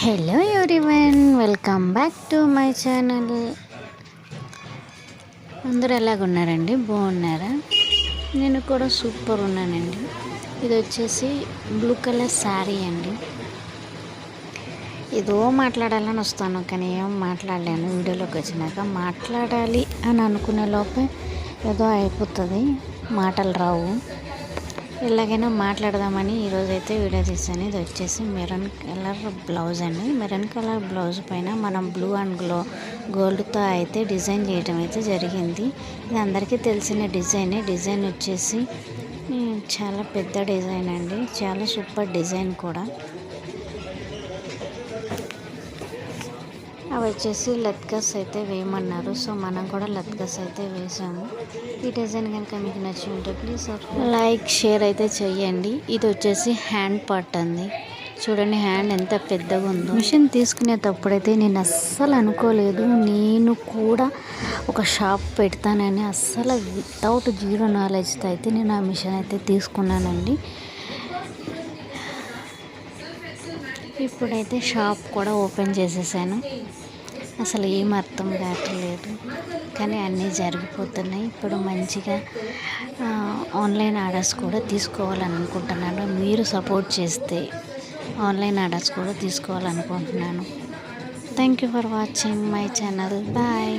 Hello everyone, welcome back to my channel. అందరూ ఎలాగున్నారండి? బాగున్నారా? నేను కూడా సూపర్ ఉన్నానండి. ఇది వచ్చేసి బ్లూ కలర్ శారీ అండి. ఏదో మాట్లాడాలని వస్తాను, కానీ ఏం మాట్లాడలేను. వీడియోలోకి వచ్చినాక మాట్లాడాలి అని అనుకునే లోపే ఏదో అయిపోతుంది, మాటలు రావు. ఎలాగైనా మాట్లాడదామని ఈరోజైతే వీడియో తీసాను. ఇది వచ్చేసి మెరూన్ కలర్ బ్లౌజ్ అండి. మెరూన్ కలర్ బ్లౌజ్ పైన మనం బ్లూ అండ్ గోల్డ్తో అయితే డిజైన్ చేయడం అయితే జరిగింది. ఇది అందరికీ తెలిసిన డిజైన్ వచ్చేసి చాలా పెద్ద డిజైన్ అండి, చాలా సూపర్ డిజైన్ కూడా. అవి వచ్చేసి లత్కస్ అయితే వేయమన్నారు, సో మనం కూడా లత్కస్ అయితే వేసాము. ఈ డిజైన్ కనుక మీకు నచ్చి ఉంటే ప్లీజ్ లైక్ షేర్ అయితే చెయ్యండి. ఇది వచ్చేసి హ్యాండ్ పార్ట్ అండి. చూడండి హ్యాండ్ ఎంత పెద్దగా ఉందో. మిషన్ తీసుకునేటప్పుడైతే నేను అస్సలు అనుకోలేదు, నేను కూడా ఒక షాప్ పెడతానని. అస్సలు వితౌట్ జీరో నాలెడ్జ్తో అయితే నేను ఆ మిషన్ అయితే తీసుకున్నానండి. ఇప్పుడైతే షాప్ కూడా ఓపెన్ చేసేసాను. అసలు ఏం అర్థం కావట్లేదు, కానీ అన్నీ జరిగిపోతున్నాయి. ఇప్పుడు మంచిగా ఆన్లైన్ ఆర్డర్స్ కూడా తీసుకోవాలని అనుకుంటున్నాను. మీరు సపోర్ట్ చేస్తే ఆన్లైన్ ఆర్డర్స్ కూడా తీసుకోవాలనుకుంటున్నాను. Thank you for watching my channel. Bye.